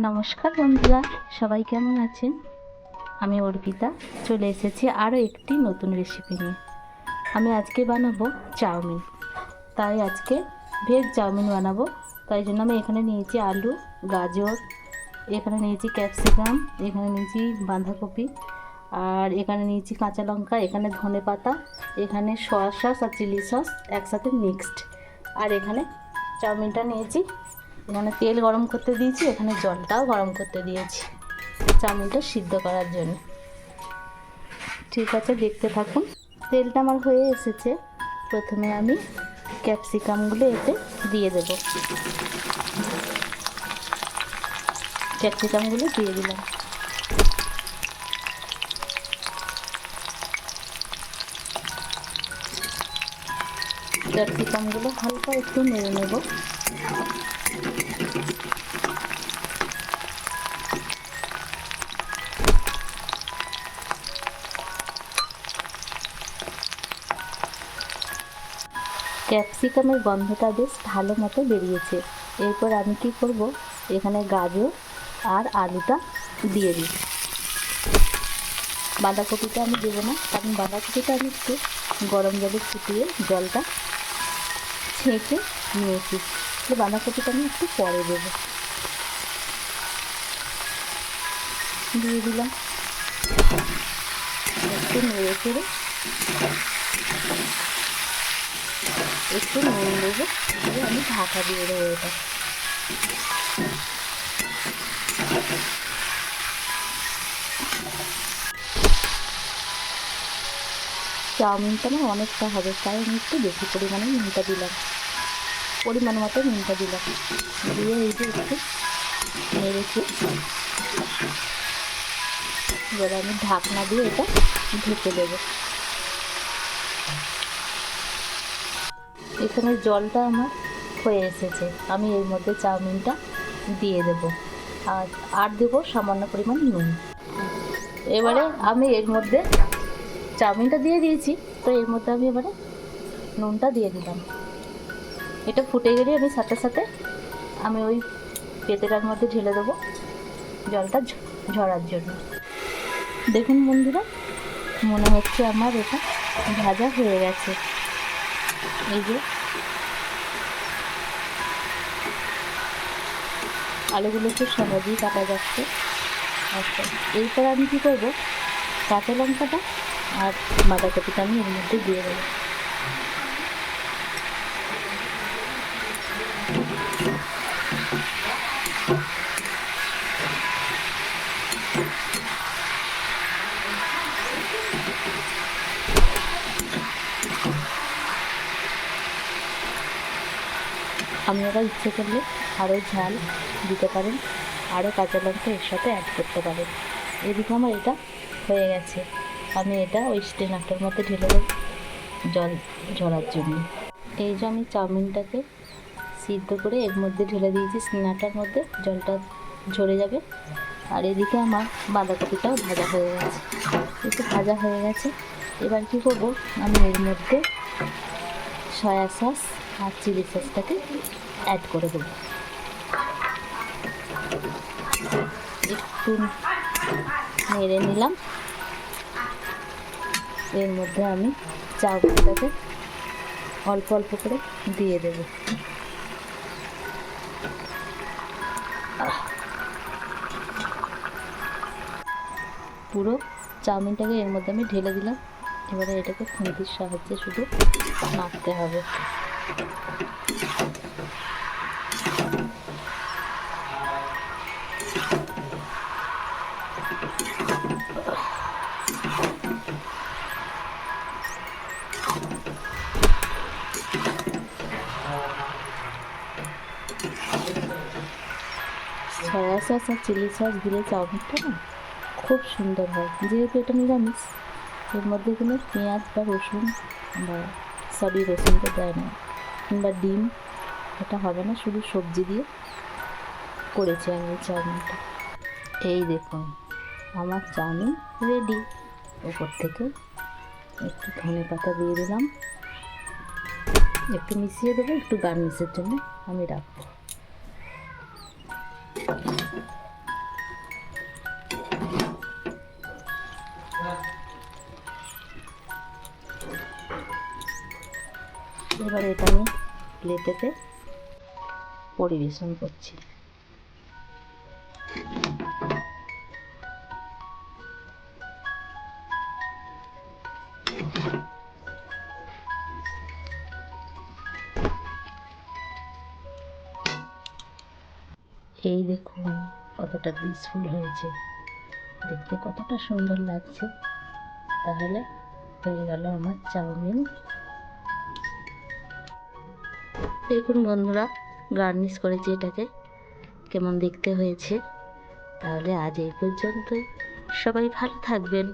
নমস্কার বন্ধুরা, সবাই কেমন আছেন? আমি অর্পিতা চলে এসেছি আরও একটি নতুন রেসিপি নিয়ে। আমি আজকে বানাবো চাউমিন। তাই আজকে ভেজ চাউমিন বানাবো। তাই জন্য আমি এখানে নিয়েছি আলু, গাজর, এখানে নিয়েছি ক্যাপসিকাম, এখানে নিয়েছি বাঁধাকপি, আর এখানে নিয়েছি কাঁচা লঙ্কা, এখানে ধনে পাতা, এখানে সয়া সস আর চিলি সস একসাথে মিক্সড। আর এখানে চাউমিনটা নিয়েছি। এখানে তেল গরম করতে দিয়েছি, এখানে জলটাও গরম করতে দিয়েছি চাউমিনটা সিদ্ধ করার জন্য। ঠিক আছে, দেখতে থাকুন। তেলটা আমার হয়ে এসেছে। প্রথমে আমি ক্যাপসিকামগুলো এতে দিয়ে দেব। ক্যাপসিকামগুলো দিয়ে দিলাম। ক্যাপসিকামগুলো হালকা একটু নেড়ে নেব। ক্যাপসিকামের গন্ধটা বেশ ভালো মতো বেরিয়েছে। এরপর আমি কি করব, এখানে গাজর আর আলুটা দিয়ে দিই। বাঁধাকপিটা আমি দেবো না, কারণ বাঁধাকপিটা আমি একটু গরম জলে ফুটিয়ে জলটা ছেঁকে নিয়েছি। বাঁধাকপিটা আমি একটু পরে দেবো। দিয়ে দিলাম, একটু নেড়ে চেড়ে একটু নুন দেবো, দিয়ে আমি ঢাকা দিয়ে দেবো এটা। চাউমিনটা আমার অনেকটা হবে, তাই আমি একটু বেশি পরিমাণে নুনটা দিলাম, পরিমাণ মতো নুনটা দিলাম। দিয়ে এই যে একটু নেড়েছি। এবার আমি ঢাকনা দিয়ে এটা ঢেকে দেবো। এখানে জলটা আমার হয়ে এসেছে, আমি এর মধ্যে চাউমিনটা দিয়ে দেব। আর দেবো সামান্য পরিমাণ নুন। এবারে আমি এর মধ্যে চাউমিনটা দিয়ে দিয়েছি, তো এর মধ্যে আমি এবারে নুনটা দিয়ে দিলাম। এটা ফুটে গেলে আমি সাথে সাথে আমি ওই পেতেটার মধ্যে ঢেলে দেবো জলটা ঝরার জন্য। দেখুন বন্ধুরা, মনে হচ্ছে আমার এটা ভাজা হয়ে গেছে। এই যে আলুগুলো খুব সহজেই কাটা যাচ্ছে। আচ্ছা, এরপর আমি কী করবো, কাঁচা লঙ্কাটা আর বাঁধাকপিটা আমি এর মধ্যে দিয়ে দেবো। আপনারা ইচ্ছে করলে আরও ঝাল দিতে পারেন, আরও কাঁচা লঙ্কা এর সাথে অ্যাড করতে পারেন। এদিকে আমার এটা হয়ে গেছে, আমি এটা ওই স্ট্রেনারটার মধ্যে ঢেলে দেবো জল ঝরার জন্য। এই যে আমি চাউমিনটাকে সিদ্ধ করে এর মধ্যে ঢেলে দিয়েছি স্ট্রেনারটার মধ্যে, জলটা ঝরে যাবে। আর এদিকে আমার বাঁধাকপিটাও ভাজা হয়ে গেছে, একটু ভাজা হয়ে গেছে। এবার কী করবো, আমি এর মধ্যে সয়া সস আর চিলি সসটাকে অ্যাড করে দেবো। একটু নেড়ে নিলাম। এর মধ্যে আমি চাউমিনটাকে অল্প অল্প করে দিয়ে দেব। পুরো চাউমিনটাকে এর মধ্যে আমি ঢেলে দিলাম। এবারে এটাকে খুন্তির সাহায্যে শুধু নাড়তে হবে। সয়া সস আর চিলি সস দিলে চাউমিনটা না খুব সুন্দর হয়। যেহেতু এটা নিরামিষ, এর মধ্যে কোনো পেঁয়াজ বা রসুন রসুনটা দেয় না, কিংবা ডিম, এটা হবে না। শুধু সবজি দিয়ে করেছি আমি এই চাউমিনটা। এই দেখুন, আমার চাউমিন রেডি। ওপর থেকে একটু ধনে পাতা দিয়ে দিলাম, একটু মিশিয়ে দেবো একটু গার্নিশের জন্য আমি রাখবো। এবার এটা আমি প্লেটেতে পরিবেশন করছি। এই দেখুন কতটা পিসফুল হয়েছে, দেখতে কতটা সুন্দর লাগছে। তাহলে হয়ে গেল আমার চাউমিন। দেখুন বন্ধুরা, গার্নিশ করেছি এটাকে, কেমন দেখতে হয়েছে। তাহলে আজ এই পর্যন্তই, সবাই ভালো থাকবেন।